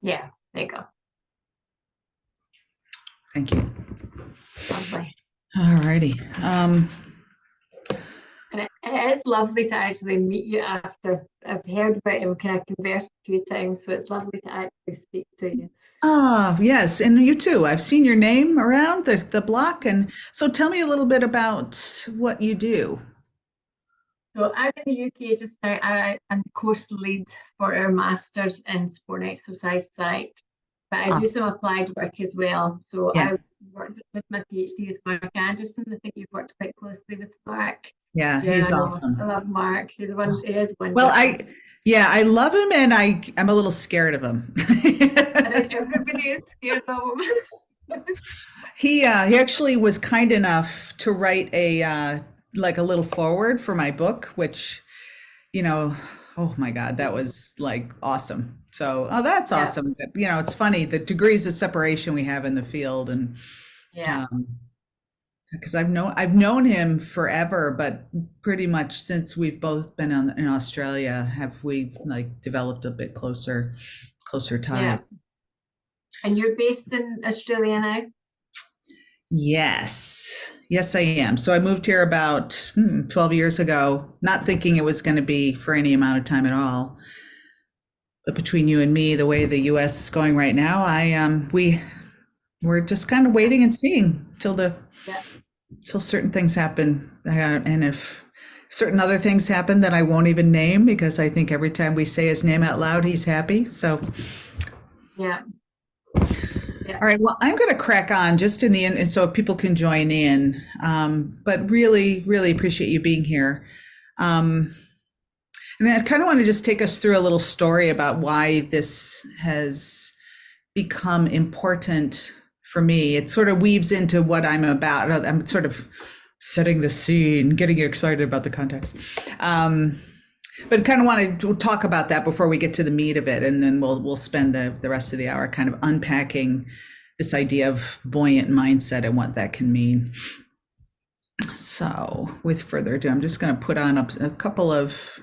Yeah, there you go. Thank you. Lovely. All righty. And it is lovely to actually meet you after I've heard about you. We kind of conversed a few times, so it's lovely to actually speak to you. Yes, and you too. I've seen your name around the block, and so tell me a little bit about what you do. So I'm in the UK just now. I'm the course lead for our Masters in Sport and Exercise Psych, but I do Awesome. some applied work as well. So Yeah, I worked with my PhD with Mark Anderson. I think you've worked quite closely with Mark. yeah, Yeah, he's I know. I awesome. love Mark. He is Well, wonderful. yeah, I love him, and I'm a little scared of him. I think everybody is scared of him. He actually was kind enough to write a like a little foreword for my book, which, you know, oh my God, that was like awesome. So, oh, that's Yeah, awesome. It's funny the degrees of separation we have in the field, and yeah, um, because I've known him forever, but pretty much since we've both been in Australia, have we like developed a bit closer yeah. ties. And you're based in Australia now? Yes. Yes, I am. So I moved here about 12 years ago, not thinking it was going to be for any amount of time at all. But between you and me, the way the US is going right now, we're just kind of waiting and seeing Yeah. till certain things happen. And if certain other things happen that I won't even name, because I think every time we say his name out loud, he's happy. So Yeah. Yeah. all right, well, I'm going to crack on just in the end, and so people can join in. But really, really appreciate you being here. Um, and I kind of want to just take us through a little story about why this has become important for me. It sort of weaves into what I'm about. I'm sort of setting the scene, getting you excited about the context. Um, but kind of want to talk about that before we get to the meat of it, and then we'll spend the rest of the hour kind of unpacking this idea of buoyant mindset and what that can mean. So, with further ado, I'm just going to put on a couple of.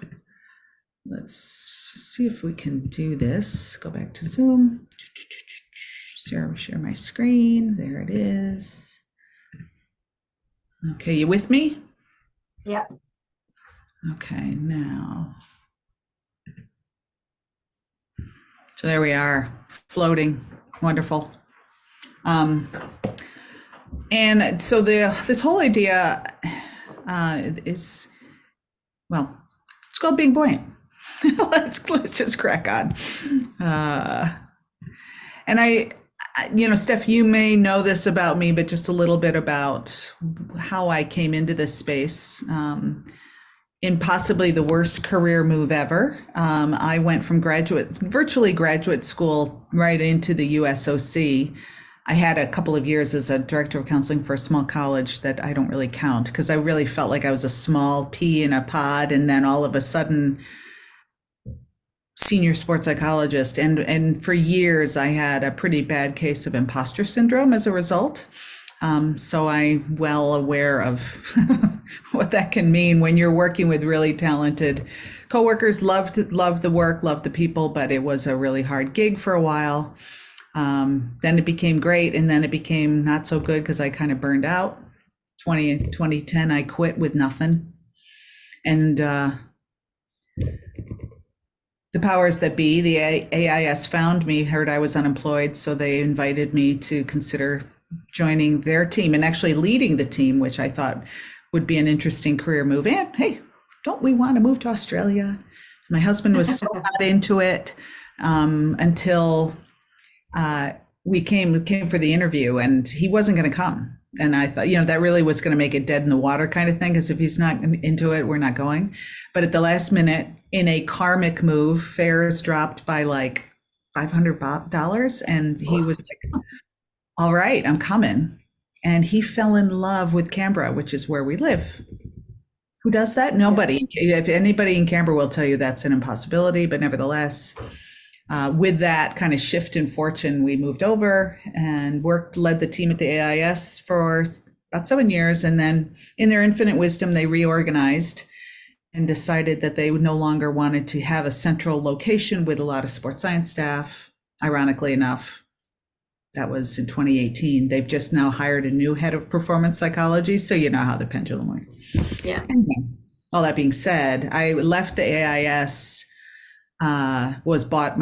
Let's see if we can do this. Go back to Zoom. Share my screen. There it is. Okay, you with me? Yeah. Okay, now. So there we are, floating. Wonderful. Um, and so this whole idea is, well, it's called being buoyant. let's just crack on. And Steph, you may know this about me, but just a little bit about how I came into this space. In possibly the worst career move ever. I went from virtually graduate school right into the USOC. I had a couple of years as a director of counseling for a small college that I don't really count because I really felt like I was a small pea in a pod, and then all of a sudden senior sports psychologist, and for years I had a pretty bad case of imposter syndrome as a result. So I'm well aware of what that can mean when you're working with really talented coworkers. Loved the work, loved the people, but it was a really hard gig for a while. Then it became great, and then it became not so good because I kind of burned out. 2010, I quit with nothing, and the powers that be, the AIS found me, heard I was unemployed, so they invited me to consider joining their team and actually leading the team, which I thought would be an interesting career move. And hey, don't we want to move to Australia? My husband was so not into it until we came for the interview, and he wasn't going to come. And I thought, that really was going to make it dead in the water kind of thing, because if he's not into it, we're not going. But at the last minute, in a karmic move, fares dropped by like $500, and he was like, all right, I'm coming. And he fell in love with Canberra, which is where we live. Who does that? Yeah. Nobody. If anybody in Canberra will tell you that's an impossibility, but nevertheless, with that kind of shift in fortune, we moved over and led the team at the AIS for about 7 years. And then in their infinite wisdom, they reorganized and decided that they no longer wanted to have a central location with a lot of sports science staff. ironically enough. That was in 2018. They've just now hired a new head of performance psychology. So you know how the pendulum works. Yeah. Anyway, all that being said, I left the AIS, was bought,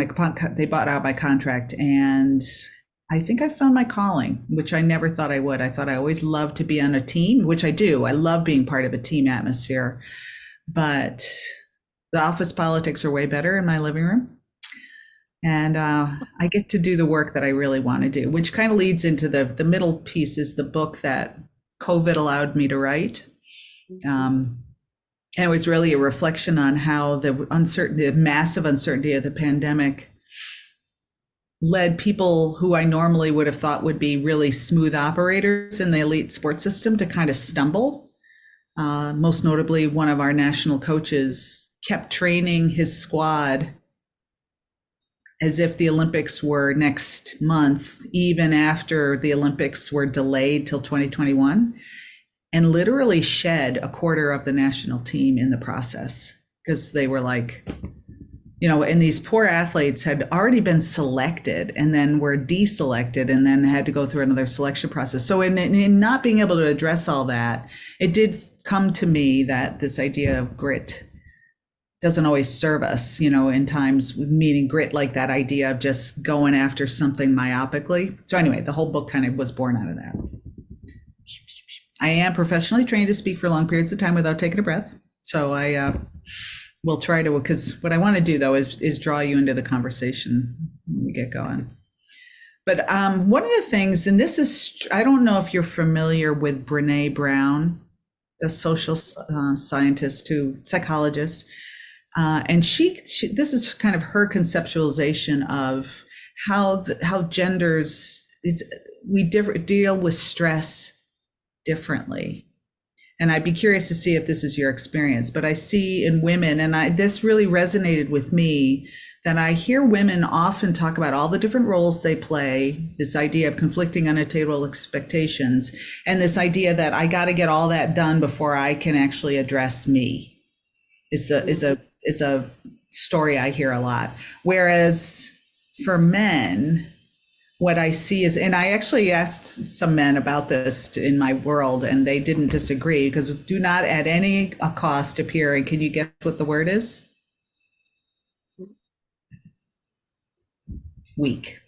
they bought out my contract, and I think I found my calling, which I never thought I would. I thought I always loved to be on a team, which I do. I love being part of a team atmosphere, but the office politics are way better in my living room. And I get to do the work that I really want to do, which kind of leads into the middle piece is the book that COVID allowed me to write. And it was really a reflection on how the uncertainty, the massive uncertainty of the pandemic led people who I normally would have thought would be really smooth operators in the elite sports system to kind of stumble. Most notably, one of our national coaches kept training his squad as if the Olympics were next month, even after the Olympics were delayed till 2021, and literally shed a quarter of the national team in the process because they were like, and these poor athletes had already been selected and then were deselected and then had to go through another selection process. So in not being able to address all that, it did come to me that this idea of grit doesn't always serve us, in times, meaning grit, like that idea of just going after something myopically. So anyway, the whole book kind of was born out of that. I am professionally trained to speak for long periods of time without taking a breath. So I will try to, because what I want to do though is draw you into the conversation when we get going. But one of the things, and this is, I don't know if you're familiar with Brene Brown, the social psychologist. And she this is kind of her conceptualization of how genders, we deal with stress differently. And I'd be curious to see if this is your experience, but I see in women, and this really resonated with me, that I hear women often talk about all the different roles they play, this idea of conflicting unattainable expectations, and this idea that I got to get all that done before I can actually address me is a story I hear a lot. Whereas for men, what I see is, and I actually asked some men about this in my world, and they didn't disagree, because do not at any cost appear, and can you guess what the word is? Weak.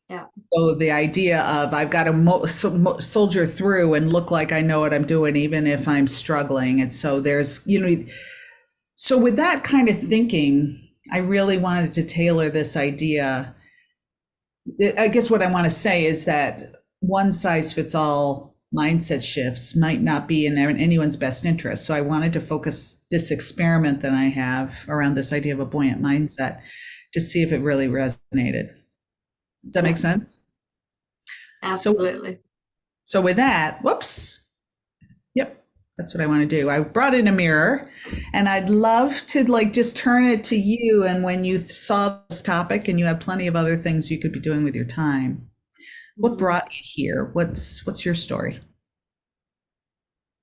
Yeah. So the idea of I've got to soldier through and look like I know what I'm doing, even if I'm struggling. And so there's, so with that kind of thinking, I really wanted to tailor this idea. I guess what I want to say is that one size fits all mindset shifts might not be in anyone's best interest. So I wanted to focus this experiment that I have around this idea of a buoyant mindset to see if it really resonated. Does that make sense? Absolutely. So with that, whoops. Yep, that's what I want to do. I brought in a mirror, and I'd love to just turn it to you. And when you saw this topic, and you have plenty of other things you could be doing with your time, what brought you here? What's your story?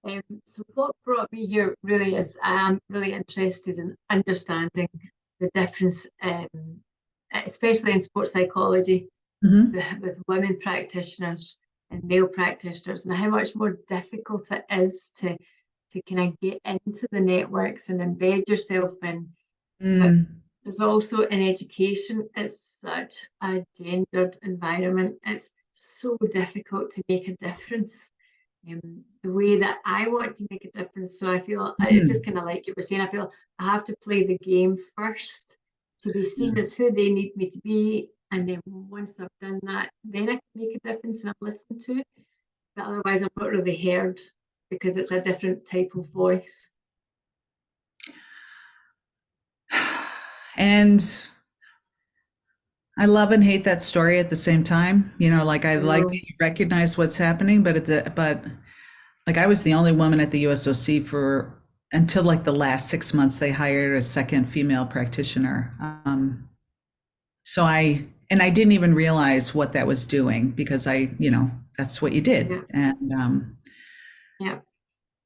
So what brought me here really is I'm really interested in understanding the difference, especially in sports psychology, with women practitioners and male practitioners, and how much more difficult it is to kind of get into the networks and embed yourself in. But there's also in education, it's such a gendered environment. It's so difficult to make a difference. The way that I want to make a difference. So I feel it's just kind of like you were saying, I feel I have to play the game first to be seen as who they need me to be. And then once I've done that, then I can make a difference and I'm listened to. But otherwise, I'm not really heard because it's a different type of voice. And I love and hate that story at the same time. I like that you recognize what's happening, but I was the only woman at the USOC until the last 6 months. They hired a second female practitioner. So I didn't even realize what that was doing, because that's what you did. Yeah. And yeah.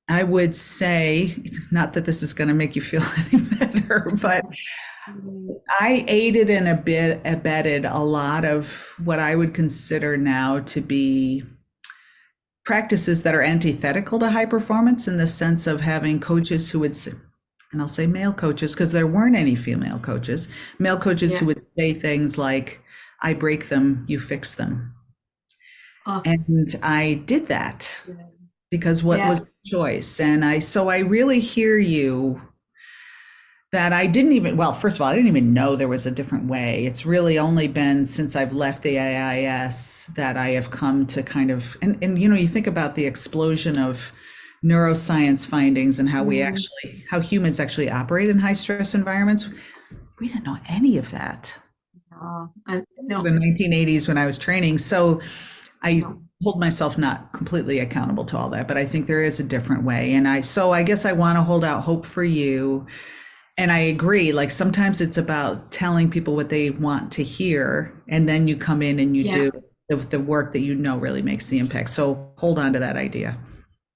I would say, not that this is going to make you feel any better, but I aided and abetted a lot of what I would consider now to be practices that are antithetical to high performance, in the sense of having coaches who would say, and I'll say male coaches because there weren't any female coaches, male coaches Yeah. who would say things like, I break them, you fix them. Oh, And I did that yeah. because what Yeah. was the choice? And so I really hear you that I didn't even, well, first of all, I didn't even know there was a different way. It's really only been since I've left the AIS that I have come to kind of, and you know, you think about the explosion of neuroscience findings and how Mm, how humans actually operate in high stress environments. We didn't know any of that no, in the no, 1980s when I was training. So I no. hold myself not completely accountable to all that, but I think there is a different way. So I guess I want to hold out hope for you. And I agree, like sometimes it's about telling people what they want to hear, and then you come in and you Yeah. do the work that you know really makes the impact. So hold on to that idea.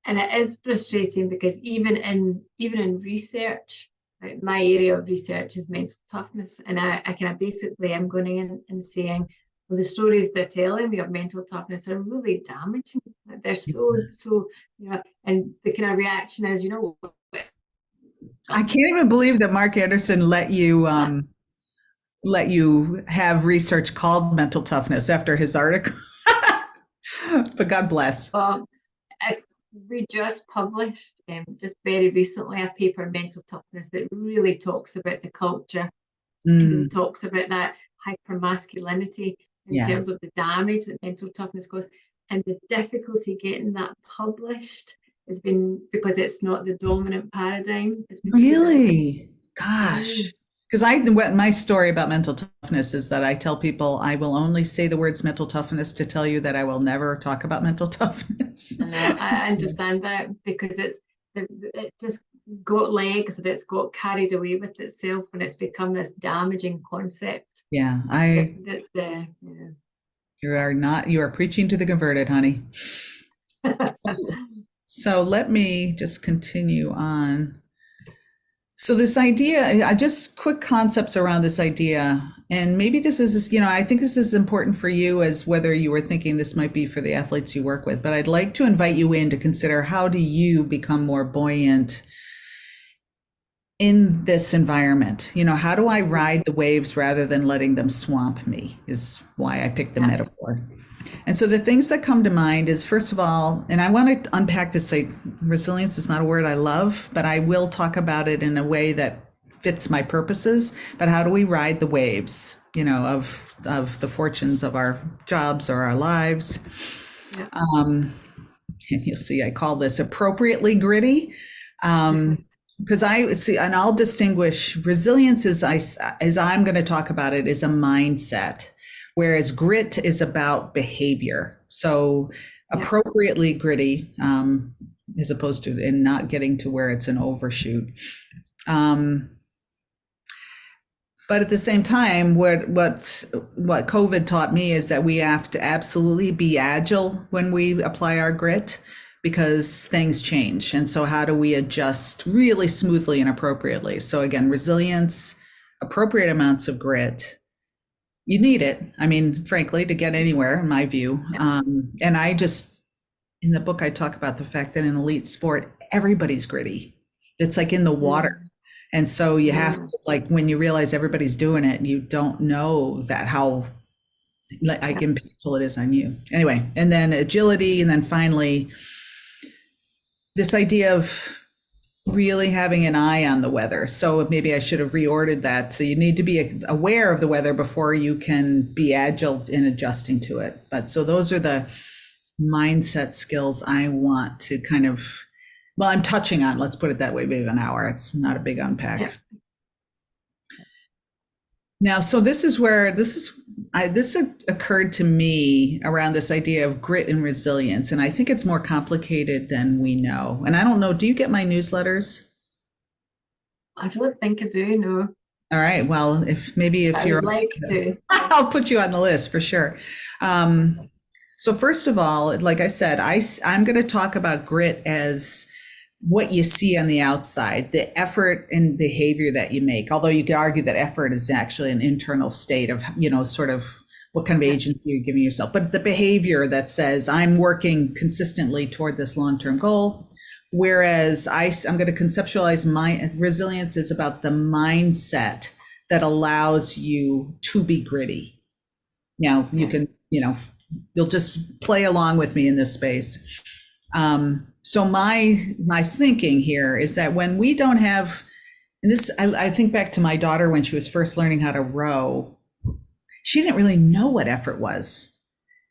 And it is frustrating because even in research, like my area of research is mental toughness, and I kind of basically am going in and saying, well, the stories they're telling me of mental toughness are really damaging. They're so, and the kind of reaction is, I can't even believe that Mark Anderson let you have research called mental toughness after his article. But God bless. well, I, we just published just very recently a paper, mental toughness, that really talks about the culture and really Mm, talks about that hypermasculinity in yeah. terms of the damage that mental toughness causes. And the difficulty getting that published has been because it's not the dominant paradigm. It's been really difficult. Really? Mm. Gosh. Because what my story about mental toughness is that I tell people I will only say the words mental toughness to tell you that I will never talk about mental toughness. And I understand that because it just got legs and it's got carried away with itself and it's become this damaging concept. Yeah, That's the yeah. you are preaching to the converted, honey. So let me just continue on. So this idea, I just quick concepts around this idea, and maybe this is, I think this is important for you as whether you were thinking this might be for the athletes you work with, but I'd like to invite you in to consider how do you become more buoyant in this environment? How do I ride the waves rather than letting them swamp me is why I picked the Yeah, metaphor. And so the things that come to mind is, first of all, and I want to unpack this, like resilience is not a word I love, but I will talk about it in a way that fits my purposes. But how do we ride the waves, of the fortunes of our jobs or our lives? yeah. And you'll see I call this appropriately gritty. Because I see, and I'll distinguish resilience as I'm going to talk about it is a mindset, whereas grit is about behavior. So Yeah, appropriately gritty, as opposed to in not getting to where it's an overshoot. Um, but at the same time, what COVID taught me is that we have to absolutely be agile when we apply our grit because things change. And so how do we adjust really smoothly and appropriately? So again, resilience, appropriate amounts of grit. You need it. I mean, frankly, to get anywhere, in my view. yeah. And I just, in the book, I talk about the fact that in elite sport, everybody's gritty. It's like in the water. Mm, And so you have mm, to, like, when you realize everybody's doing it, you don't know that how like yeah, impactful it is on you. Anyway, and then agility, and then finally, this idea of really having an eye on the weather. So maybe I should have reordered that. So you need to be aware of the weather before you can be agile in adjusting to it. But so those are the mindset skills I want to kind of, well, I'm touching on, let's put it that way, maybe an hour. It's not a big yeah. unpack. Now, so this is where this occurred to me around this idea of grit and resilience, and I think it's more complicated than we know. And I don't know, do you get my newsletters? I don't think I do, no. All right. Well, if I you're, would like to. Yeah. I'll put you on the list for sure. So first of all, like I said, I'm going to talk about grit as what you see on the outside, the effort and behavior that you make. Although you could argue that effort is actually an internal state of, sort of what kind of agency you're giving yourself. But the behavior that says, I'm working consistently toward this long-term goal. Whereas I'm going to conceptualize my resilience is about the mindset that allows you to be gritty. Now you can, you'll just play along with me in this space. So my thinking here is that when we don't have, and this, I think back to my daughter when she was first learning how to row, she didn't really know what effort was.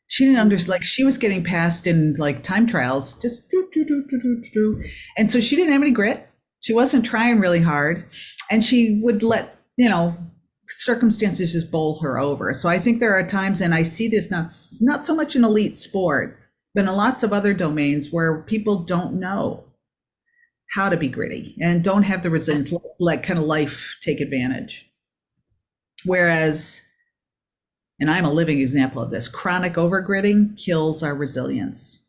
She didn't understand, like she was getting passed in like time trials, just do. And so she didn't have any grit. She wasn't trying really hard. And she would let, circumstances just bowl her over. So I think there are times, and I see this not so much in elite sport, but in lots of other domains where people don't know how to be gritty and don't have the resilience, let kind of life take advantage. Whereas, and I'm a living example of this, chronic overgritting kills our resilience.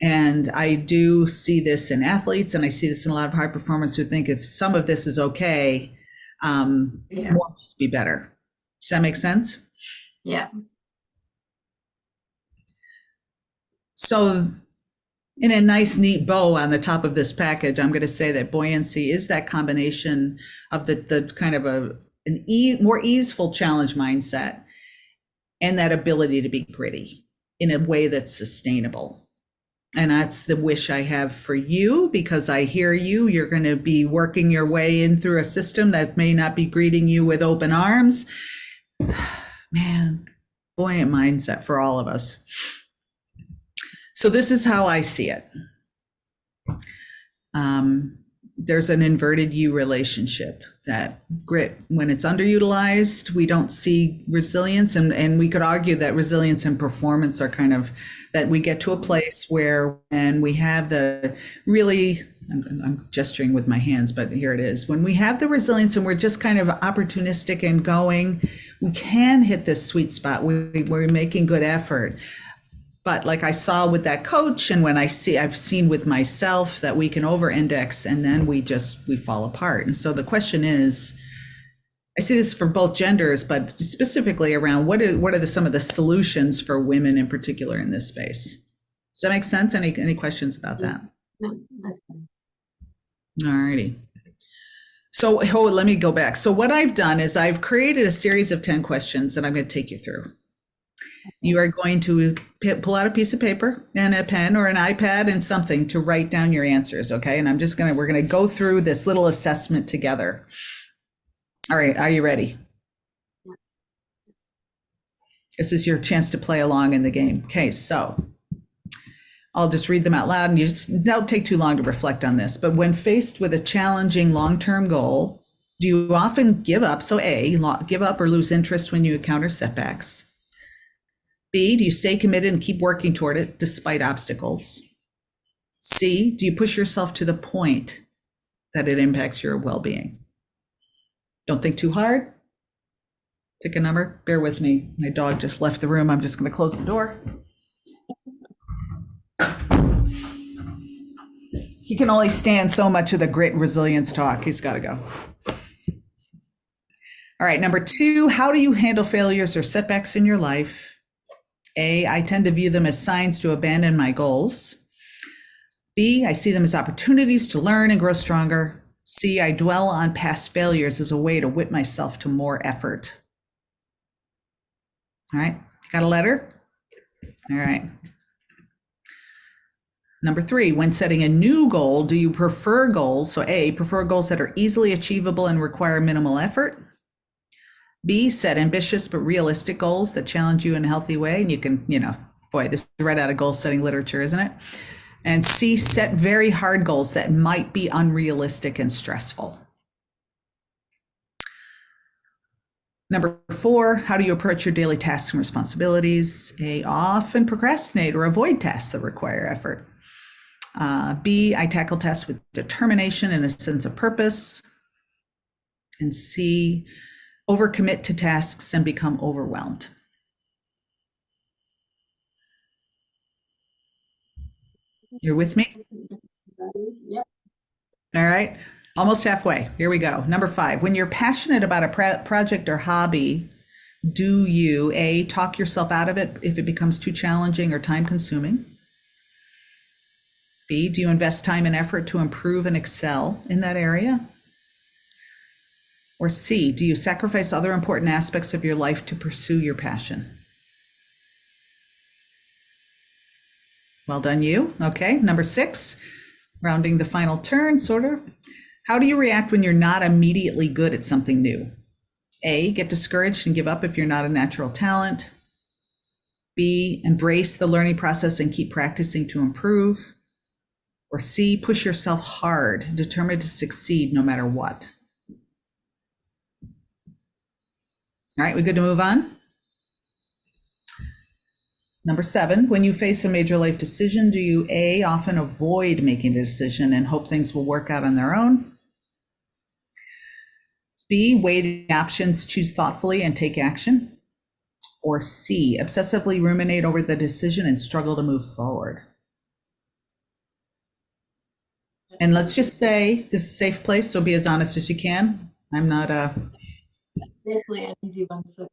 And I do see this in athletes, and I see this in a lot of high performers who think if some of this is okay, more must be better. Does that make sense? Yeah. So in a nice, neat bow on the top of this package, I'm going to say that buoyancy is that combination of the kind of more easeful challenge mindset and that ability to be gritty in a way that's sustainable. And that's the wish I have for you, because I hear you. You're going to be working your way in through a system that may not be greeting you with open arms. Man, buoyant mindset for all of us. So this is how I see it. There's an inverted U relationship, that grit, when it's underutilized, we don't see resilience. And we could argue that resilience and performance are kind of, that we get to a place where, and we have the really, I'm gesturing with my hands, but here it is. When we have the resilience and we're just kind of opportunistic and going, we can hit this sweet spot. We're making good effort. But like I saw with that coach, and when I've seen with myself, that we can over-index and then we fall apart. And so the question is, I see this for both genders, but specifically around what are some of the solutions for women in particular in this space? Does that make sense? Any questions about that? No, that's fine. All righty. So let me go back. So what I've done is I've created a series of 10 questions that I'm going to take you through. You are going to pull out a piece of paper and a pen or an iPad and something to write down your answers, okay? And we're going to go through this little assessment together. All right, are you ready? Yeah. This is your chance to play along in the game. Okay, so I'll just read them out loud, and that'll take too long to reflect on this. But when faced with a challenging long-term goal, do you often give up? So A, give up or lose interest when you encounter setbacks. B, do you stay committed and keep working toward it despite obstacles? C, do you push yourself to the point that it impacts your well-being? Don't think too hard. Pick a number. Bear with me. My dog just left the room. I'm just going to close the door. He can only stand so much of the grit and resilience talk. He's got to go. All right, number 2, how do you handle failures or setbacks in your life? A, I tend to view them as signs to abandon my goals. B, I see them as opportunities to learn and grow stronger. C, I dwell on past failures as a way to whip myself to more effort. All right, got a letter? All right. Number 3, when setting a new goal, do you prefer goals? So A, prefer goals that are easily achievable and require minimal effort. B, set ambitious but realistic goals that challenge you in a healthy way. And you can, boy, this is right out of goal setting literature, isn't it? And C, set very hard goals that might be unrealistic and stressful. Number 4, how do you approach your daily tasks and responsibilities? A, often procrastinate or avoid tasks that require effort. B, I tackle tasks with determination and a sense of purpose. And C, overcommit to tasks and become overwhelmed. You're with me? Yeah. All right. Almost halfway. Here we go. Number 5. When you're passionate about a project or hobby, do you A, talk yourself out of it if it becomes too challenging or time consuming? B, do you invest time and effort to improve and excel in that area? Or C, do you sacrifice other important aspects of your life to pursue your passion? Well done, you. Okay. Number 6, rounding the final turn, sort of. How do you react when you're not immediately good at something new? A, get discouraged and give up if you're not a natural talent. B, embrace the learning process and keep practicing to improve. Or C, push yourself hard, determined to succeed no matter what. All right, we good to move on? Number 7, when you face a major life decision, do you A, often avoid making a decision and hope things will work out on their own? B, weigh the options, choose thoughtfully, and take action? Or C, obsessively ruminate over the decision and struggle to move forward? And let's just say this is a safe place, so be as honest as you can. I'm not a... Definitely an easy one. So.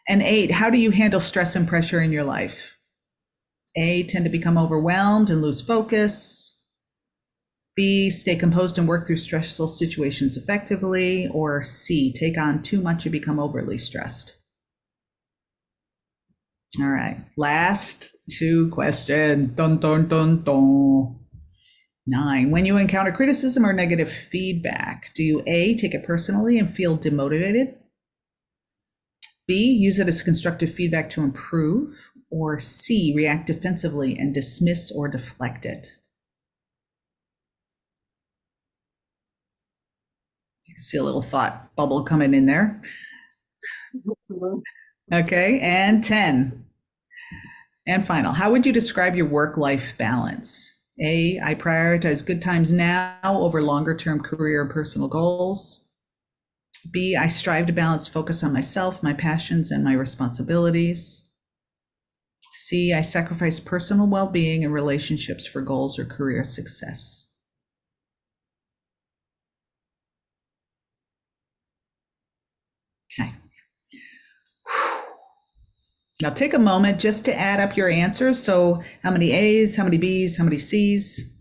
And 8, how do you handle stress and pressure in your life? A, tend to become overwhelmed and lose focus. B, stay composed and work through stressful situations effectively. Or C, take on too much and become overly stressed. All right, last 2 questions. Dun, dun, dun, dun. 9, when you encounter criticism or negative feedback, do you A, take it personally and feel demotivated? B, use it as constructive feedback to improve? Or C, react defensively and dismiss or deflect it? You can see a little thought bubble coming in there. Okay, and 10. And final, how would you describe your work-life balance? A, I prioritize good times now over longer-term career and personal goals. B, I strive to balance focus on myself, my passions, and my responsibilities. C, I sacrifice personal well-being and relationships for goals or career success. Okay. Now take a moment just to add up your answers. So how many A's, how many B's, how many C's?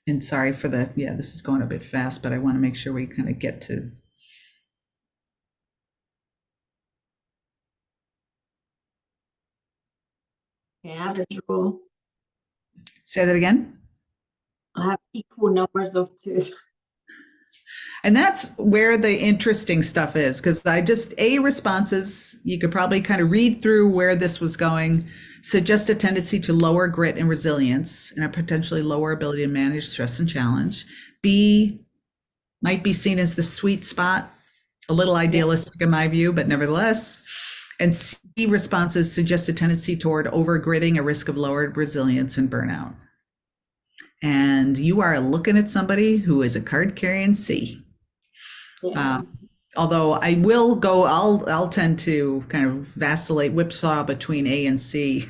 And sorry for the, this is going a bit fast, but I want to make sure we kind of get to. Okay, I have a draw. Say that again. I have equal numbers of 2. And that's where the interesting stuff is, because A responses, you could probably kind of read through where this was going, suggest a tendency to lower grit and resilience and a potentially lower ability to manage stress and challenge. B might be seen as the sweet spot, a little idealistic in my view, but nevertheless. And C responses suggest a tendency toward over-gritting, a risk of lowered resilience and burnout. And you are looking at somebody who is a card-carrying C. Yeah. Although I will go, I'll tend to kind of vacillate, whipsaw between A and C.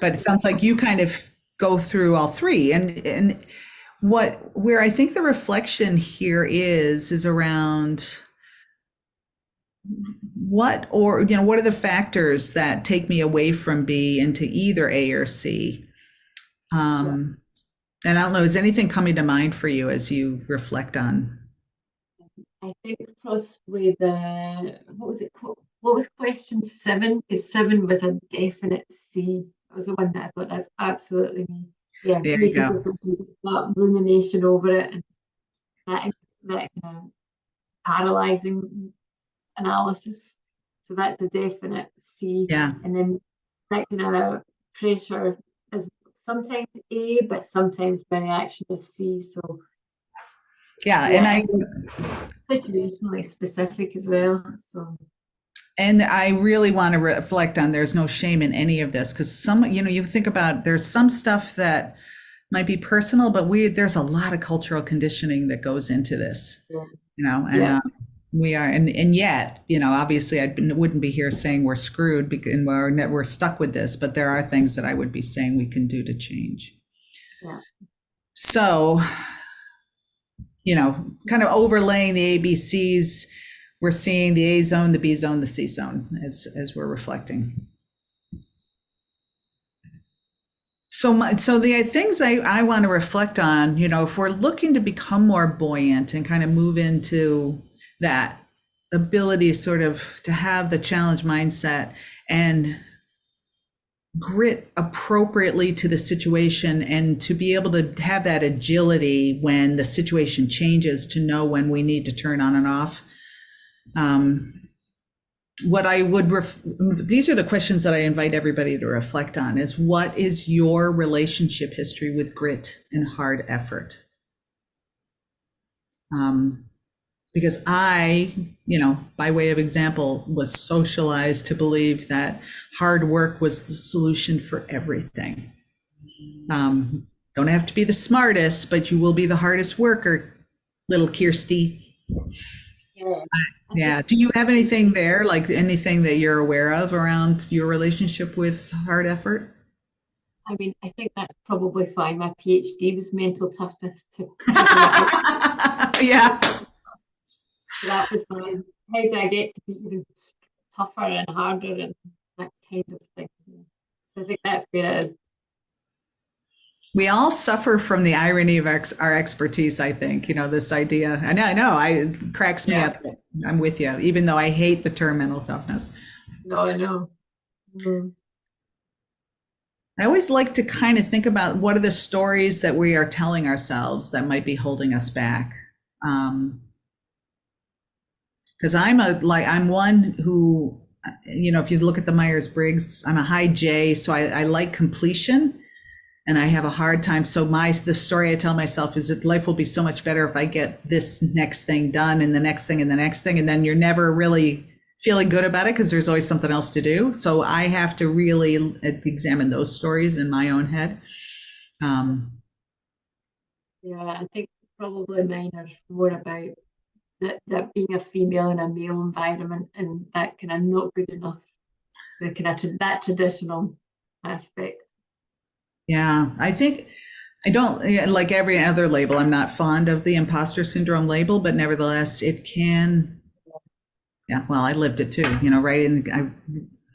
But it sounds like you kind of go through all 3. And where I think the reflection here is around what are the factors that take me away from B into either A or C? And I don't know, is anything coming to mind for you as you reflect on? I think possibly what was question 7? Because 7 was a definite C. That was the one that I thought that's absolutely me. Yeah, there you go. That rumination over it and that kind of paralyzing analysis. So that's a definite C. Yeah. And then that kind of pressure is sometimes A, but sometimes my reaction is C. So yeah, and I situationally specific as well. So and I really want to reflect on there's no shame in any of this, because you think about there's some stuff that might be personal, but there's a lot of cultural conditioning that goes into this, and We are, and yet, obviously, wouldn't be here saying we're screwed and we're stuck with this. But there are things that I would be saying we can do to change. Yeah. So, kind of overlaying the ABCs, we're seeing the A zone, the B zone, the C zone as we're reflecting. So the things I want to reflect on, if we're looking to become more buoyant and kind of move into that ability sort of to have the challenge mindset and grit appropriately to the situation and to be able to have that agility when the situation changes, to know when we need to turn on and off. What I would, these are the questions that I invite everybody to reflect on, is what is your relationship history with grit and hard effort? Because I, by way of example, was socialized to believe that hard work was the solution for everything. Don't have to be the smartest, but you will be the hardest worker, little Kirsty. Yeah. Do you have anything there, like anything that you're aware of around your relationship with hard effort? I mean, I think that's probably why my PhD was mental toughness to Yeah. So that was my, how do I get to be even tougher and harder and that kind of thing. So I think that's where it is. We all suffer from the irony of our expertise, I think, this idea. I know, it cracks me up. I'm with you, even though I hate the term mental toughness. No, I know. I always like to kind of think about what are the stories that we are telling ourselves that might be holding us back. Because I'm one who, if you look at the Myers-Briggs, I'm a high J, so I like completion. And I have a hard time. So the story I tell myself is that life will be so much better if I get this next thing done and the next thing and the next thing. And then you're never really feeling good about it because there's always something else to do. So I have to really examine those stories in my own head. Yeah, I think probably mine are more about that being a female in a male environment and that kind of not good enough, the kind of that traditional aspect. Yeah, I think I don't, like every other label, I'm not fond of the imposter syndrome label, but nevertheless, it can. Yeah, well, I lived it too, I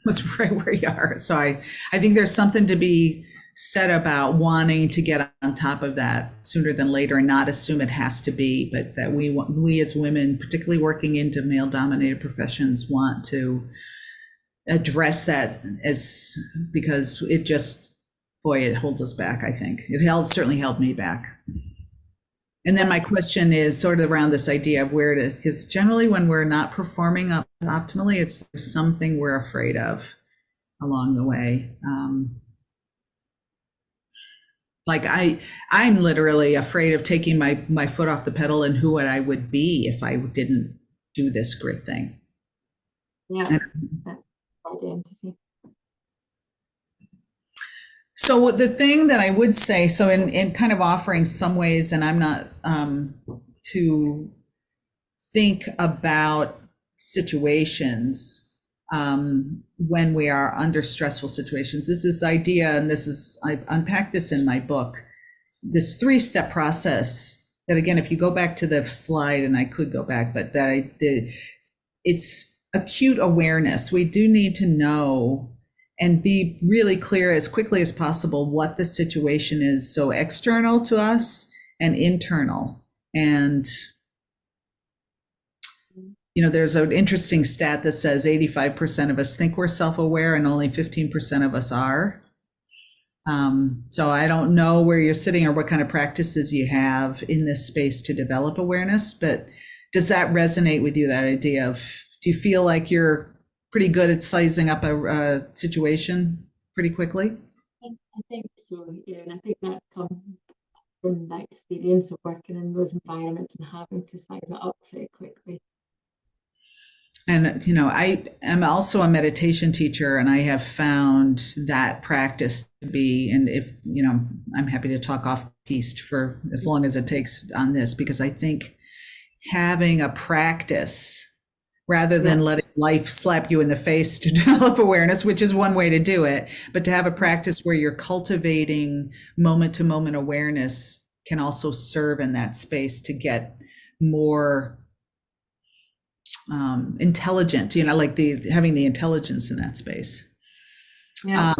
was right where you are. So I think there's something to be said about wanting to get on top of that sooner than later and not assume it has to be, but that we as women, particularly working into male dominated professions, want to address that because it just, boy, it holds us back. I think it certainly held me back. And then my question is sort of around this idea of where it is, because generally when we're not performing optimally, it's something we're afraid of along the way. Like I'm literally afraid of taking my foot off the pedal and who I would be if I didn't do this grit thing. Yeah, that's identity. So the thing that I would say, so in kind of offering some ways, and I'm not to think about situations when we are under stressful situations. This idea, and I unpack this in my book, this 3-step process that, again, if you go back to the slide, and I could go back, but it's acute awareness. We do need to know and be really clear as quickly as possible what the situation is. So external to us and internal. And, there's an interesting stat that says 85% of us think we're self-aware and only 15% of us are. So I don't know where you're sitting or what kind of practices you have in this space to develop awareness, but does that resonate with you, that idea of, do you feel like you're pretty good at sizing up a situation pretty quickly? I think so, yeah. And I think that comes from that experience of working in those environments and having to size it up pretty quickly. And, I am also a meditation teacher, and I have found that practice to be, and if, I'm happy to talk off piste for as long as it takes on this, because I think having a practice rather than Yeah. letting life slap you in the face to develop awareness, which is one way to do it. But to have a practice where you're cultivating moment to moment awareness can also serve in that space to get more intelligent, like having the intelligence in that space. Yeah.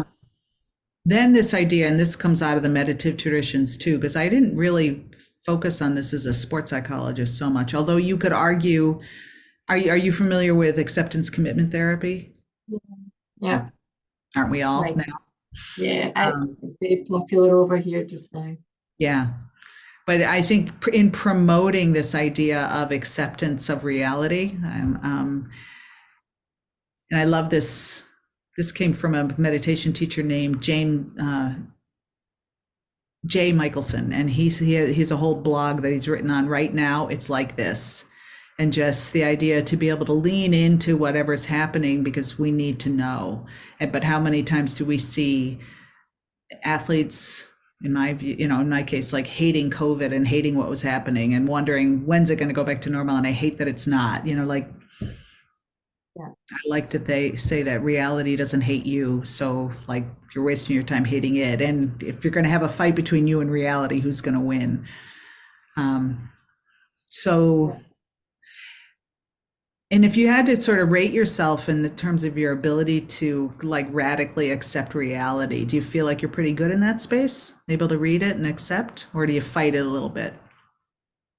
Then this idea, and this comes out of the meditative traditions too, because I didn't really focus on this as a sports psychologist so much, although you could argue, are you familiar with acceptance commitment therapy? Yeah. Yeah. Aren't we all Like, now? yeah, Um, it's very popular over here just now. yeah. But I think in promoting this idea of acceptance of reality, and I love this. This came from a meditation teacher named Jay Michelson, and he's a whole blog that he's written on right now. It's like this, and just the idea to be able to lean into whatever's happening because we need to know. But how many times do we see athletes, in my view, in my case, like hating COVID and hating what was happening and wondering when's it going to go back to normal? And I hate that it's not. Like Yeah. I like to say that reality doesn't hate you. So like you're wasting your time hating it. And if you're going to have a fight between you and reality, who's going to win? So, Yeah. and if you had to sort of rate yourself in the terms of your ability to like radically accept reality, do you feel like you're pretty good in that space, able to read it and accept, or do you fight it a little bit?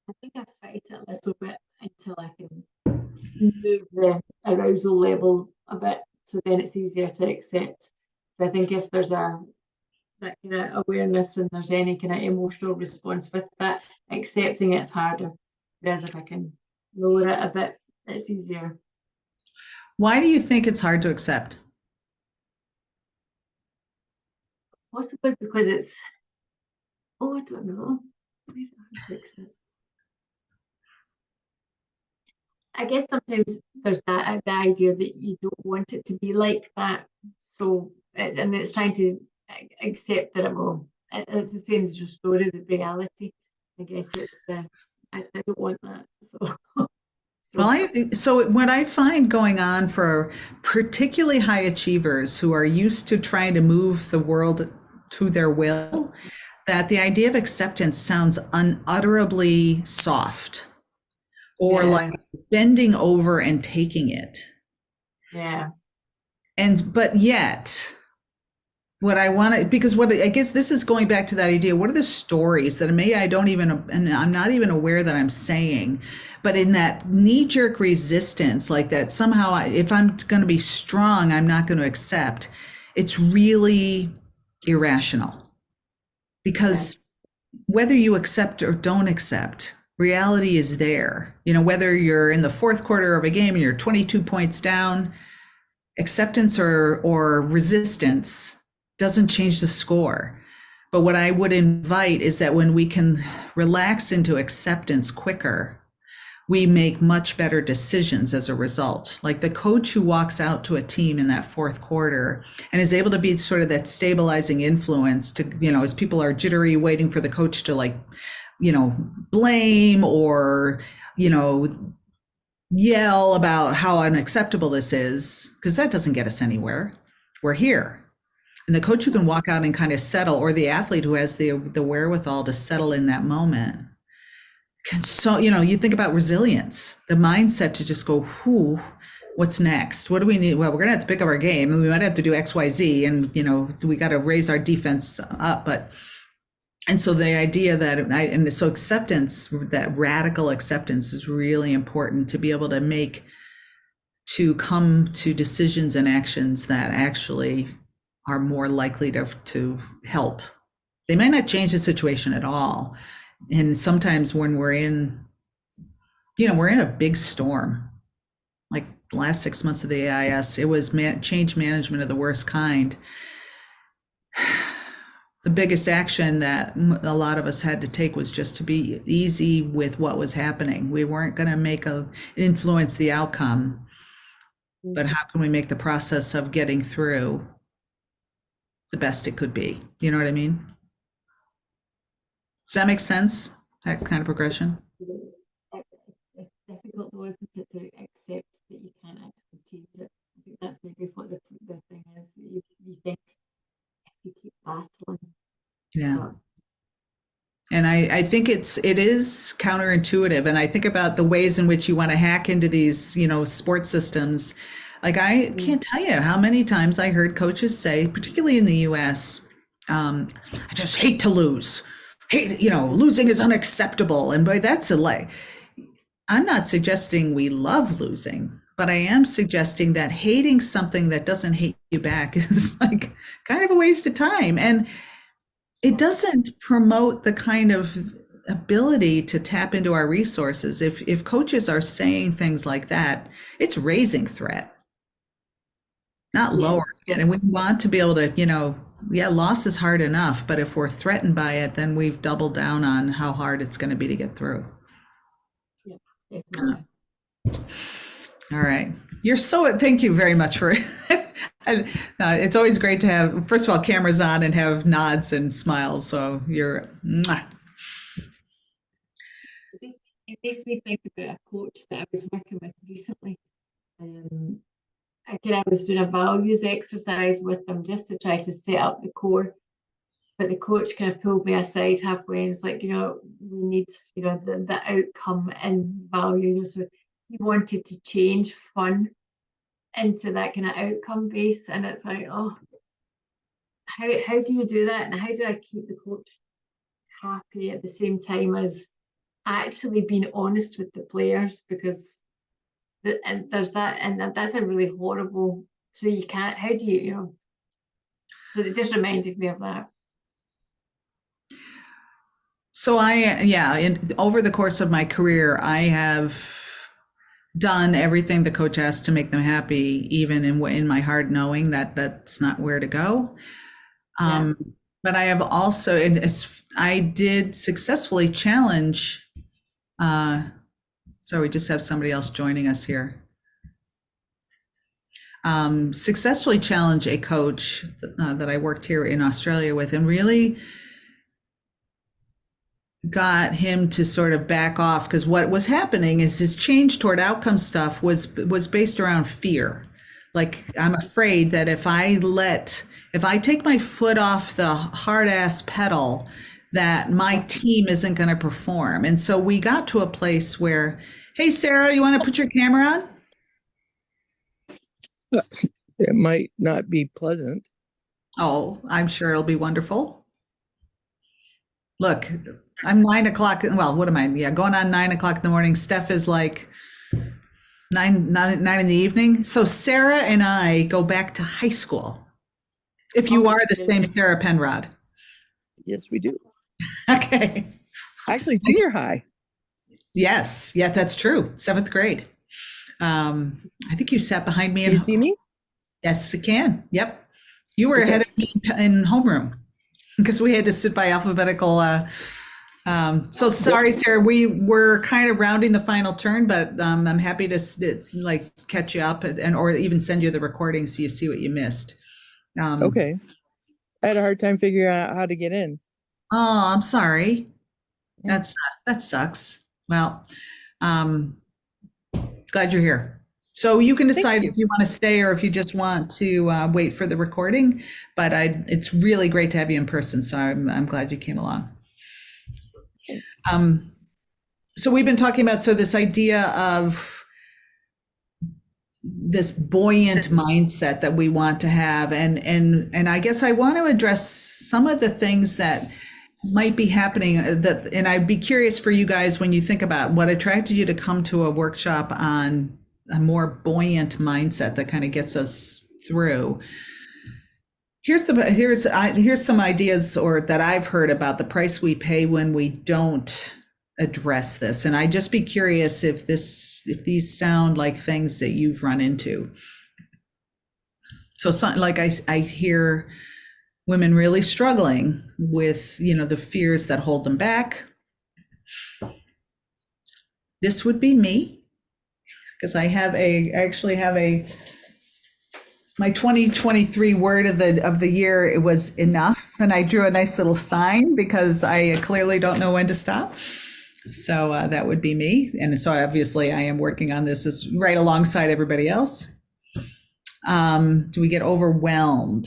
I think I fight it a little bit until I can move the arousal level a bit, so then it's easier to accept. So I think if there's that kind of awareness and there's any kind of emotional response with that, accepting it's harder. Whereas if I can lower it a bit, it's easier. Why do you think it's hard to accept? Possibly because I don't know. Why is it hard to accept? I guess sometimes there's the idea that you don't want it to be like that. So, and it's trying to accept that it's the same as your story, the reality. I guess it's actually I don't want that. So, Well, so so what I find going on for particularly high achievers who are used to trying to move the world to their will, that the idea of acceptance sounds unutterably soft or like yeah, bending over and taking it. yeah, But yet, what I want to, because what I guess this is going back to that idea, what are the stories that maybe I don't even, and I'm not even aware that I'm saying, but in that knee jerk resistance, like that somehow if I'm going to be strong, I'm not going to accept, it's really irrational yeah, because whether you accept or don't accept, reality is there. Whether you're in the fourth quarter of a game and you're 22 points down, acceptance or resistance doesn't change the score. But what I would invite is that when we can relax into acceptance quicker, we make much better decisions as a result. Like the coach who walks out to a team in that fourth quarter and is able to be sort of that stabilizing influence to, as people are jittery, waiting for the coach to like, blame or, yell about how unacceptable this is, because that doesn't get us anywhere. We're here. And the coach who can walk out and kind of settle, or the athlete who has the wherewithal to settle in that moment. So, you think about resilience, the mindset to just go, whoo, what's next? What do we need? Well, we're going to have to pick up our game and we might have to do X, Y, Z. And, we got to raise our defense up. And so the idea and so acceptance, that radical acceptance is really important to be able to come to decisions and actions that actually are more likely to help. They might not change the situation at all. And sometimes when we're in a big storm, like the last 6 months of the AIS, it was change management of the worst kind. The biggest action that a lot of us had to take was just to be easy with what was happening. We weren't going to influence the outcome, but how can we make the process of getting through the best it could be? You know what I mean? Does that make sense? That kind of progression? it's difficult though, isn't it, to accept that And I think it is counterintuitive. And I think about the ways in which you want to hack into these, sports systems. Like I can't tell you how many times I heard coaches say, particularly in the US, I just hate to lose. Hate, losing is unacceptable. And boy, that's a lie. I'm not suggesting we love losing, but I am suggesting that hating something that doesn't hate you back is like kind of a waste of time. And it doesn't promote the kind of ability to tap into our resources. If coaches are saying things like that, it's raising threat, not lowering it. And we want to be able to, loss is hard enough, but if we're threatened by it, then we've doubled down on how hard it's going to be to get through. Yeah, definitely. All right. Thank you very much for it's always great to have, first of all, cameras on and have nods and smiles. So mwah. It makes me think about a coach that I was working with recently. Again, I was doing a values exercise with them just to try to set up the core. But the coach kind of pulled me aside halfway and was like, we need, the outcome and value. So he wanted to change fun into that kind of outcome base. And it's like, oh, how do you do that? And how do I keep the coach happy at the same time as actually being honest with the players? Because and there's that, and that's a really horrible, so you can't, how do you, so it just reminded me of that. So over the course of my career, I have done everything the coach asked to make them happy, even in my heart, knowing that that's not where to go. But I have also, I did successfully challenge, so we just have somebody else joining us here. Successfully challenge a coach that I worked here in Australia with, and really got him to sort of back off, because what was happening is his change toward outcome stuff was based around fear. Like, I'm afraid that if I take my foot off the hard ass pedal, that my team isn't going to perform. And so we got to a place where, hey, Sarah, you want to put your camera on? It might not be pleasant. Oh, I'm sure it'll be wonderful. Look, I'm 9 o'clock. Well, what am I? Yeah, going on 9 o'clock in the morning. Steph is like nine in the evening. So Sarah and I go back to high school. If you are the same Sarah Penrod. Yes, we do. Okay. Actually, junior high. Yes. Yeah, that's true. 7th grade. I think you sat behind me. Can you see me? Yes, I can. Yep. You were ahead of me in homeroom because we had to sit by alphabetical. So sorry, Sarah, we were kind of rounding the final turn, but I'm happy to like catch you up or even send you the recording so you see what you missed. Okay. I had a hard time figuring out how to get in. Oh, I'm sorry. That sucks. Well, glad you're here. So you can decide if you want to stay or if you just want to wait for the recording, but it's really great to have you in person. So I'm glad you came along. So we've been talking about this idea of this buoyant mindset that we want to have, and I guess I want to address some of the things that might be happening and I'd be curious for you guys when you think about what attracted you to come to a workshop on a more buoyant mindset that kind of gets us through. Here's some ideas that I've heard about the price we pay when we don't address this. And I'd just be curious if these sound like things that you've run into. So like I hear women really struggling with, the fears that hold them back. This would be me, because I actually have my 2023 word of the year. It was enough, and I drew a nice little sign because I clearly don't know when to stop. So that would be me, and so obviously I am working on this as right alongside everybody else. Do we get overwhelmed?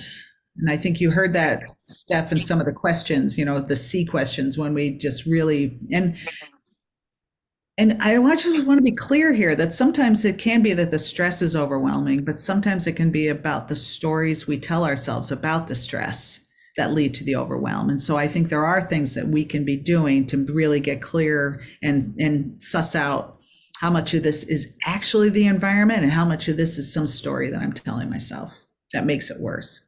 And I think you heard that, Steph, in some of the questions, the C questions, when we just really, and I just want to be clear here that sometimes it can be that the stress is overwhelming, but sometimes it can be about the stories we tell ourselves about the stress that lead to the overwhelm. And so I think there are things that we can be doing to really get clear and suss out how much of this is actually the environment and how much of this is some story that I'm telling myself that makes it worse.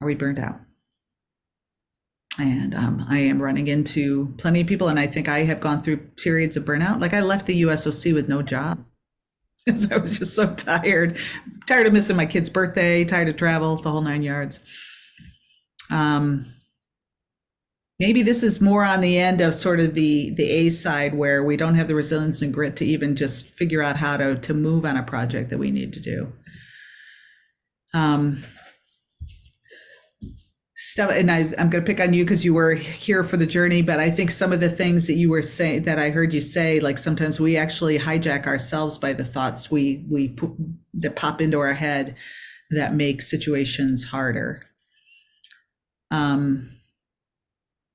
Are we burned out? And I am running into plenty of people, and I think I have gone through periods of burnout. Like I left the USOC with no job because I was just so tired of missing my kid's birthday, tired of travel, the whole 9 yards. Maybe this is more on the end of sort of the A side, where we don't have the resilience and grit to even just figure out how to move on a project that we need to do. Stuff, and I'm going to pick on you because you were here for the journey, but I think some of the things that you were saying, that I heard you say, like sometimes we actually hijack ourselves by the thoughts we put, that pop into our head that make situations harder. And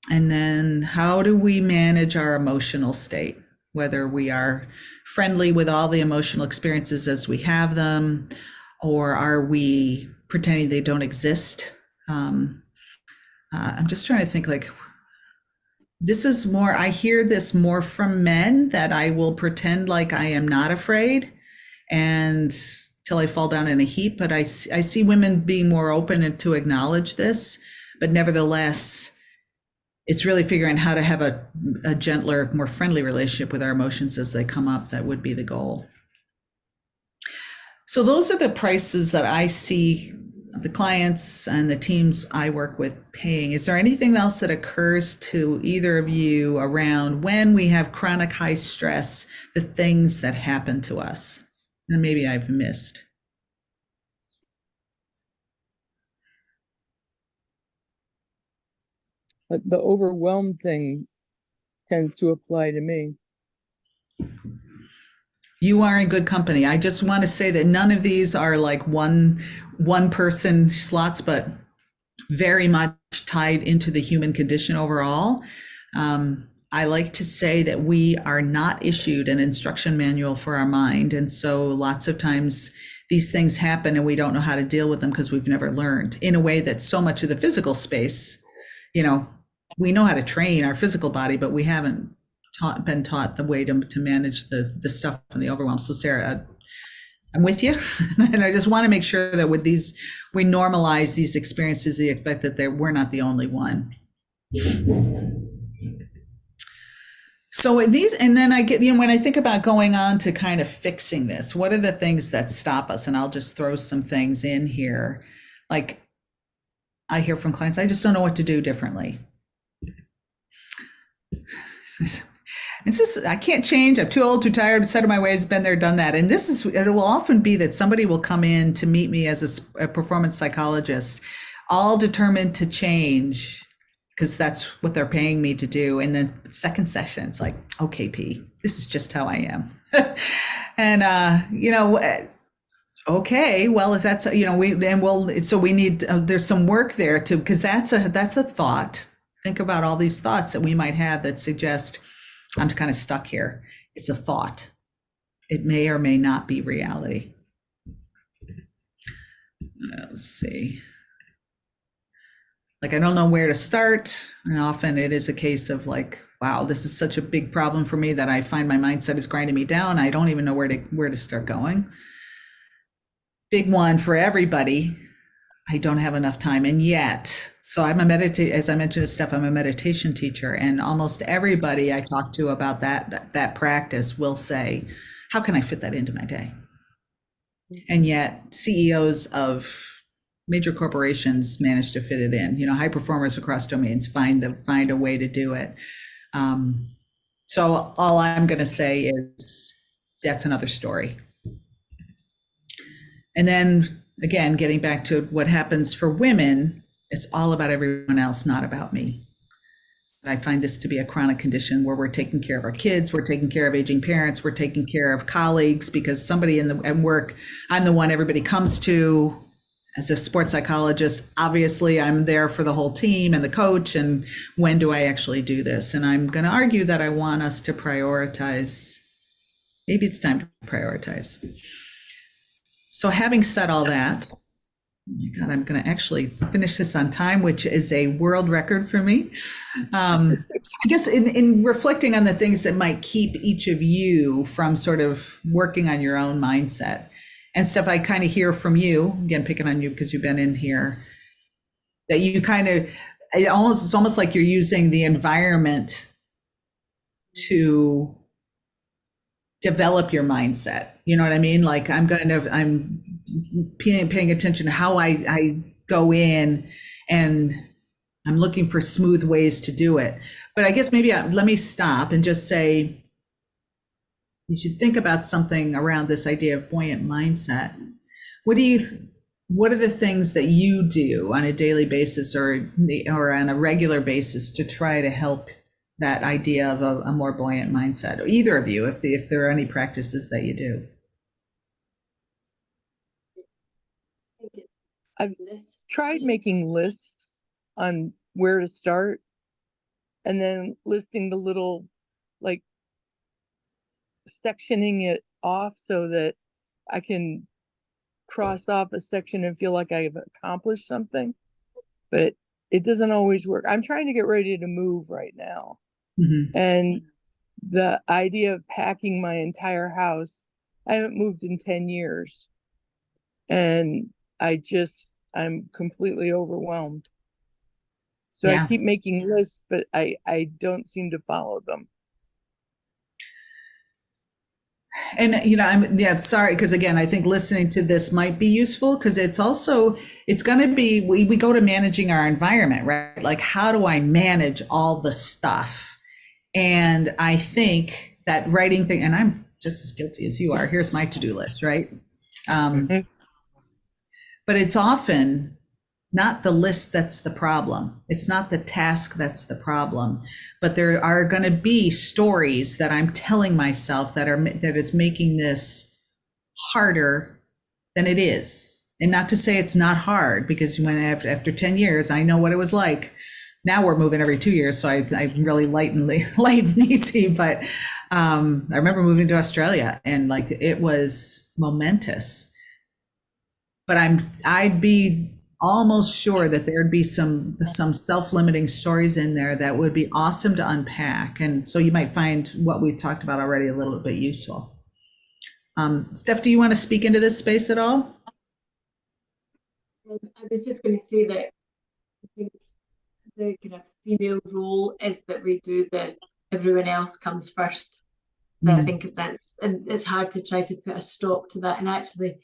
then how do we manage our emotional state, whether we are friendly with all the emotional experiences as we have them, or are we pretending they don't exist? I'm just trying to think, like, this is more, I hear this more from men, that I will pretend like I am not afraid and till I fall down in a heap. But I see women being more open to acknowledge this, but nevertheless, it's really figuring how to have a gentler, more friendly relationship with our emotions as they come up. That would be the goal. So those are the prices that I see the clients and the teams I work with paying. Is there anything else that occurs to either of you around when we have chronic high stress, the things that happen to us? And maybe I've missed. But the overwhelmed thing tends to apply to me. You are in good company. I just want to say that none of these are like one person slots, but very much tied into the human condition overall. I like to say that we are not issued an instruction manual for our mind. And so lots of times these things happen and we don't know how to deal with them because we've never learned, in a way that so much of the physical space, we know how to train our physical body, but we haven't been taught the way to manage the stuff and the overwhelm. So Sarah, I'm with you. And I just want to make sure that with these, we normalize these experiences, the effect that we're not the only one. So these, and then I get, when I think about going on to kind of fixing this, what are the things that stop us? And I'll just throw some things in here. Like I hear from clients, I just don't know what to do differently. I can't change. I'm too old, too tired, set of my ways, been there, done that. And it will often be that somebody will come in to meet me as a performance psychologist, all determined to change because that's what they're paying me to do. And then second session, it's like, okay, P, this is just how I am. And, okay, well, if that's, we need, there's some work there too, because that's a thought. Think about all these thoughts that we might have that suggest I'm kind of stuck here. It's a thought. It may or may not be reality. Let's see. Like, I don't know where to start. And often it is a case of like, wow, this is such a big problem for me that I find my mindset is grinding me down. I don't even know where to start going. Big one for everybody. I don't have enough time. And yet, so I'm as I mentioned to Steph, I'm a meditation teacher, and almost everybody I talk to about that practice will say, how can I fit that into my day? And yet CEOs of major corporations manage to fit it in. High performers across domains find a way to do it. So all I'm going to say is that's another story. And then again, getting back to what happens for women, it's all about everyone else, not about me. I find this to be a chronic condition where we're taking care of our kids, we're taking care of aging parents, we're taking care of colleagues because somebody at work, I'm the one everybody comes to. as a sports psychologist, obviously I'm there for the whole team and the coach. And when do I actually do this? And I'm going to argue that I want us to prioritize. Maybe it's time to prioritize. So having said all that, oh my God, I'm going to actually finish this on time, which is a world record for me. I guess in reflecting on the things that might keep each of you from sort of working on your own mindset and stuff, I kind of hear from you, again, picking on you because you've been in here, that you kind of, it's almost like you're using the environment to develop your mindset. You know what I mean? Like I'm paying attention to how I go in, and I'm looking for smooth ways to do it. But I guess maybe let me stop and just say, you should think about something around this idea of buoyant mindset. What are the things that you do on a daily basis or on a regular basis to try to help that idea of a more buoyant mindset? Or either of you, if there are any practices that you do. I've tried making lists on where to start, and then listing the little, like, sectioning it off so that I can cross off a section and feel like I've accomplished something. But it doesn't always work. I'm trying to get ready to move right now. Mm-hmm. And the idea of packing my entire house, I haven't moved in 10 years. And I'm completely overwhelmed. So yeah. I keep making lists, but I don't seem to follow them. And, I'm sorry, because again, I think listening to this might be useful because it's going to be, we go to managing our environment, right? Like, how do I manage all the stuff? And I think that writing thing, and I'm just as guilty as you are, here's my to-do list, right? But it's often not the list that's the problem. It's not the task that's the problem, but there are going to be stories that I'm telling myself that is making this harder than it is. And not to say it's not hard, because after 10 years, I know what it was like. Now we're moving every 2 years, so I'm really light and easy. But I remember moving to Australia, and like it was momentous. But I'd be almost sure that there'd be some self-limiting stories in there that would be awesome to unpack. And so you might find what we've talked about already a little bit useful. Steph, do you want to speak into this space at all? I was just going to say that I think the kind of female role is that we do that everyone else comes first. So I think and it's hard to try to put a stop to that and actually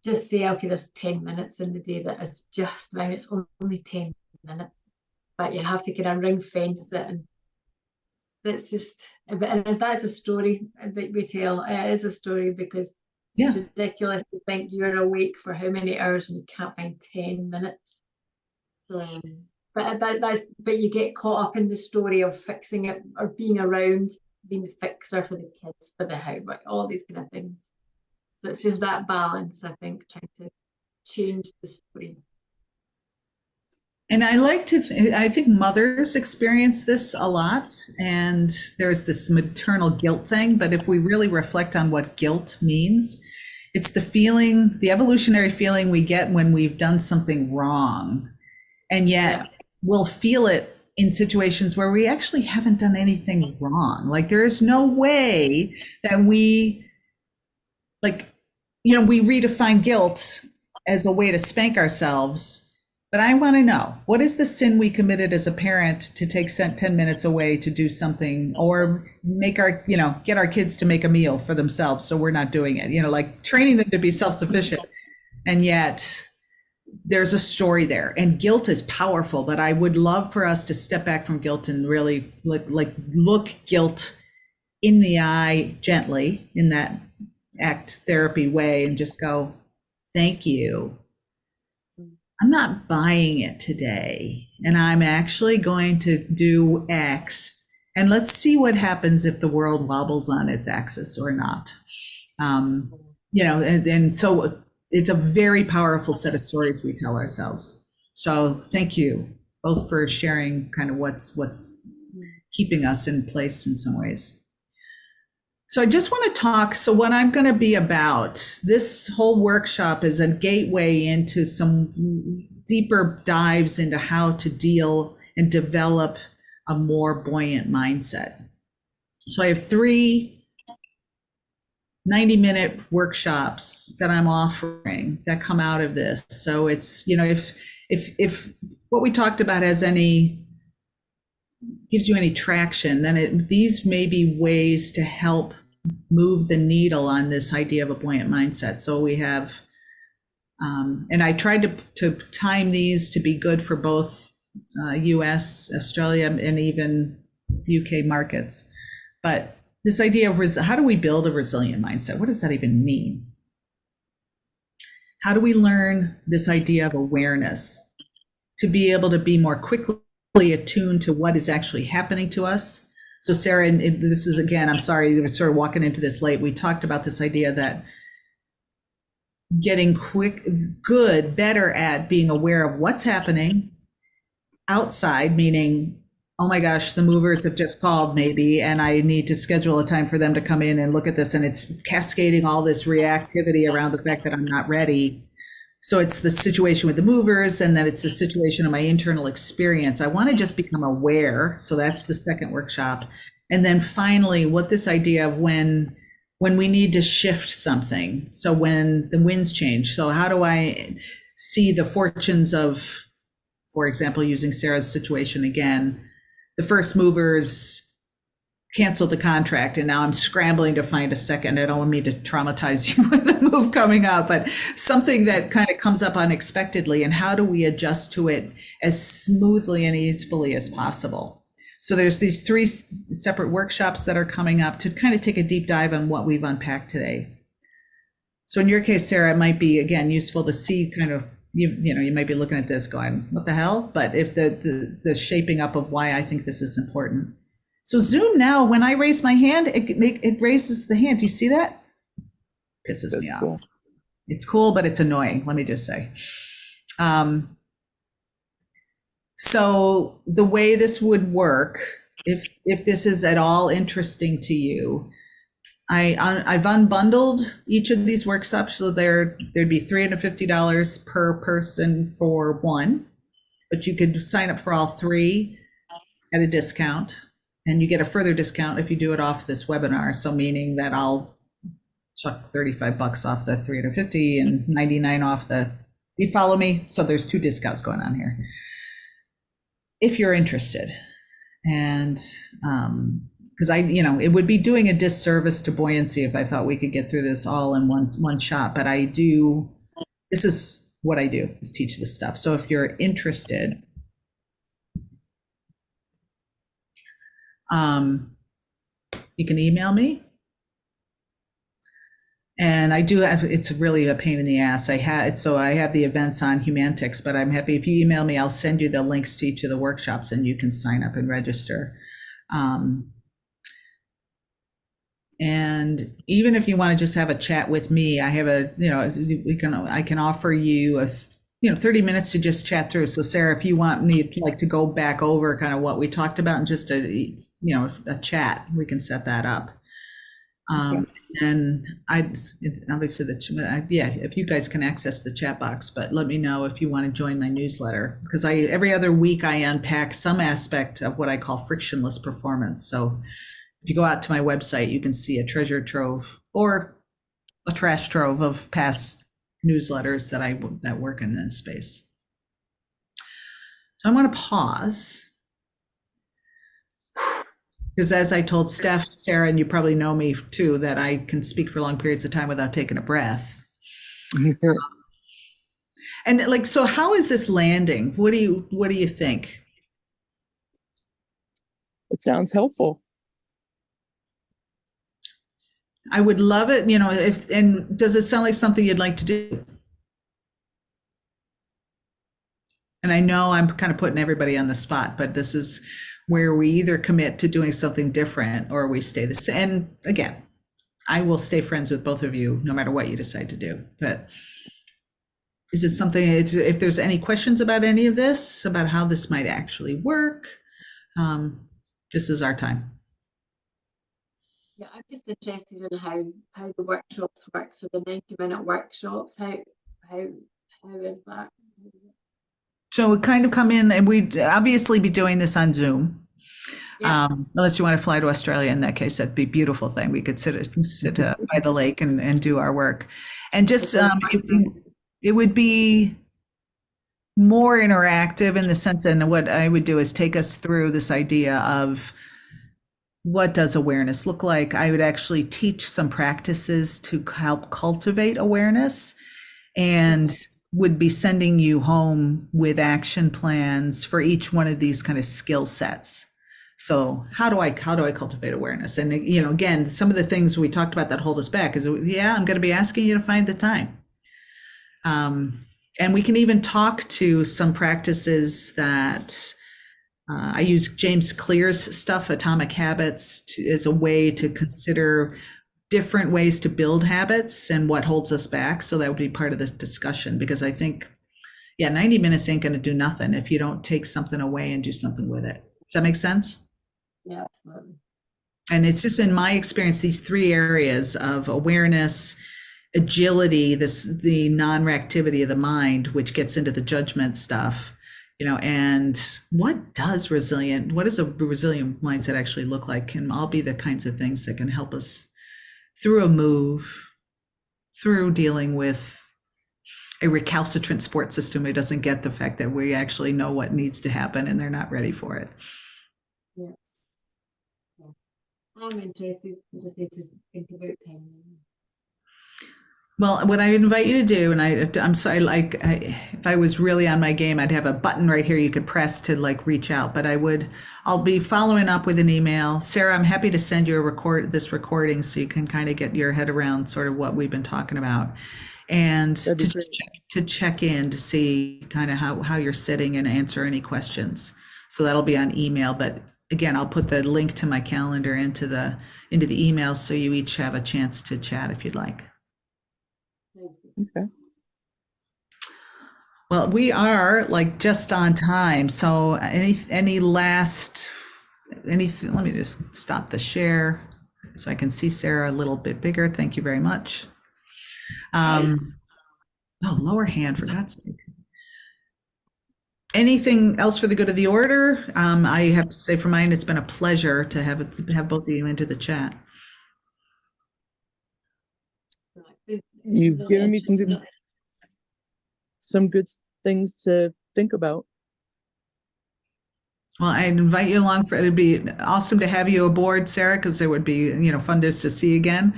just say, okay, there's 10 minutes in the day that is just fine. It's only 10 minutes, but you have to kind of ring fence it. And that's just, and if that's a story that we tell, it is a story, because it's ridiculous to think you're awake for how many hours and you can't find 10 minutes. But you get caught up in the story of fixing it or being around, being the fixer for the kids, for the house, all these kind of things. So it's just that balance, I think, trying to change the story. And I think mothers experience this a lot, and there's this maternal guilt thing. But if we really reflect on what guilt means, it's the evolutionary feeling we get when we've done something wrong. And yet we'll feel it in situations where we actually haven't done anything wrong. Like, there is no way that we redefine guilt as a way to spank ourselves. But I want to know, what is the sin we committed as a parent to take 10 minutes away to do something, or get our kids to make a meal for themselves so we're not doing it, like training them to be self-sufficient. And yet there's a story there, and guilt is powerful. But I would love for us to step back from guilt and really look guilt in the eye gently in that ACT therapy way and just go, thank you. I'm not buying it today, and I'm actually going to do X, and let's see what happens if the world wobbles on its axis or not. And so it's a very powerful set of stories we tell ourselves. So thank you both for sharing kind of what's keeping us in place in some ways. So I just want to talk. So what I'm going to be about, this whole workshop is a gateway into some deeper dives into how to deal and develop a more buoyant mindset. So I have 3 90-minute workshops that I'm offering that come out of this. So it's, if what we talked about gives you any traction, then these may be ways to help move the needle on this idea of a buoyant mindset. So we have, and I tried to time these to be good for both US, Australia, and even UK markets. But this idea of how do we build a resilient mindset? What does that even mean? How do we learn this idea of awareness to be able to be more quickly attuned to what is actually happening to us? So Sarah, and this is, again, I'm sorry, we're sort of walking into this late. We talked about this idea that getting better at being aware of what's happening outside, meaning, oh my gosh, the movers have just called maybe, and I need to schedule a time for them to come in and look at this. And it's cascading all this reactivity around the fact that I'm not ready. So it's the situation with the movers, and then it's the situation of my internal experience. I want to just become aware. So that's the second workshop. And then finally, what this idea of when we need to shift something. So when the winds change. So how do I see the fortunes of, for example, using Sarah's situation again, the first movers canceled the contract, and now I'm scrambling to find a second. I don't want me to traumatize you with the move coming up, but something that kind of comes up unexpectedly, and how do we adjust to it as smoothly and easily as possible? So there's these 3 separate workshops that are coming up to kind of take a deep dive on what we've unpacked today. So in your case, Sarah, it might be, again, useful to see kind of, you might be looking at this going, what the hell? But if the shaping up of why I think this is important. So Zoom now, when I raise my hand, it raises the hand. Do you see that? Pisses me off. Cool. It's cool, but it's annoying. Let me just say. So the way this would work, if this is at all interesting to you, I've unbundled each of these workshops, so there'd be $350 per person for one, but you could sign up for all 3 at a discount, and you get a further discount if you do it off this webinar. So meaning that I'll chuck $35 off the $350 and $99 off the. You follow me? So there's 2 discounts going on here. If you're interested, and because it would be doing a disservice to buoyancy if I thought we could get through this all in one shot. But this is what I do, is teach this stuff. So if you're interested, you can email me. And I do have, it's really a pain in the ass. I have the events on Humantix, but I'm happy if you email me, I'll send you the links to each of the workshops and you can sign up and register. And even if you want to just have a chat with me, I have I can offer you 30 minutes to just chat through. So Sarah, if you want me to go back over kind of what we talked about and just a chat, we can set that up. And it's obviously if you guys can access the chat box, but let me know if you want to join my newsletter, because every other week I unpack some aspect of what I call frictionless performance. So if you go out to my website, you can see a treasure trove or a trash trove of past newsletters that work in this space. So I'm going to pause. Because as I told Steph, Sarah, and you probably know me too, that I can speak for long periods of time without taking a breath. And so how is this landing? What do you think? It sounds helpful. I would love it, and does it sound like something you'd like to do? And I know I'm kind of putting everybody on the spot, but this is where we either commit to doing something different or we stay the same. And again, I will stay friends with both of you no matter what you decide to do. But Is it something, if there's any questions about any of this, about how this might actually work, this is our time. Yeah, I'm just interested in how the workshops work. So the 90-minute workshops, how is that? So we kind of come in, and we'd obviously be doing this on Zoom. Yeah. Unless you want to fly to Australia, in that case, that'd be a beautiful thing. We could sit by the lake and do our work. And just it would be more interactive in the sense, and what I would do is take us through this idea of what does awareness look like. I would actually teach some practices to help cultivate awareness, and would be sending you home with action plans for each one of these kind of skill sets. So how do I cultivate awareness? And again, some of the things we talked about that hold us back is, I'm going to be asking you to find the time. And we can even talk to some practices that I use James Clear's stuff, Atomic Habits, as a way to consider different ways to build habits and what holds us back. So that would be part of this discussion, because I think, 90 minutes ain't going to do nothing if you don't take something away and do something with it. Does that make sense? Yeah, absolutely. And it's just in my experience, these three areas of awareness, agility, the non-reactivity of the mind, which gets into the judgment stuff, and what does a resilient mindset actually look like, can all be the kinds of things that can help us through a move, through dealing with a recalcitrant sports system who doesn't get the fact that we actually know what needs to happen and they're not ready for it. Yeah. I'm interested. I just need to think about time. Well, what I invite you to do, and I'm sorry, if I was really on my game, I'd have a button right here you could press to reach out, but I'll be following up with an email. Sarah, I'm happy to send you this recording so you can kind of get your head around sort of what we've been talking about, and to check in to see kind of how you're sitting and answer any questions. So that'll be on email, but again, I'll put the link to my calendar into the email so you each have a chance to chat if you'd like. Okay. Well, we are just on time. So any last anything? Let me just stop the share so I can see Sarah a little bit bigger. Thank you very much. Lower hand, for God's sake. Anything else for the good of the order? I have to say for mine, it's been a pleasure to have both of you into the chat. You've given me some good things to think about. Well, I'd invite you along it'd be awesome to have you aboard, Sarah, because it would be, fun to see again.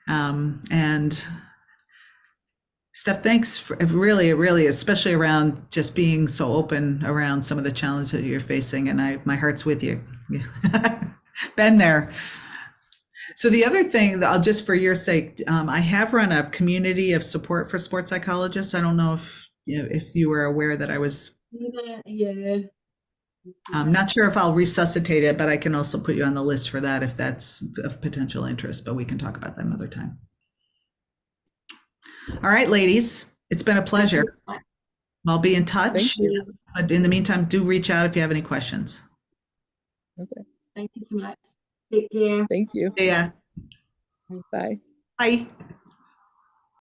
And Steph, thanks for really, especially around just being so open around some of the challenges that you're facing. And my heart's with you. Been there. So the other thing, just for your sake, I have run a community of support for sports psychologists. I don't know if you were aware that I was. Yeah. I'm not sure if I'll resuscitate it, but I can also put you on the list for that if that's of potential interest, but we can talk about that another time. All right, ladies, it's been a pleasure. I'll be in touch. But in the meantime, do reach out if you have any questions. Okay. Thank you so much. Take care. Thank you. Yeah. Bye. Bye.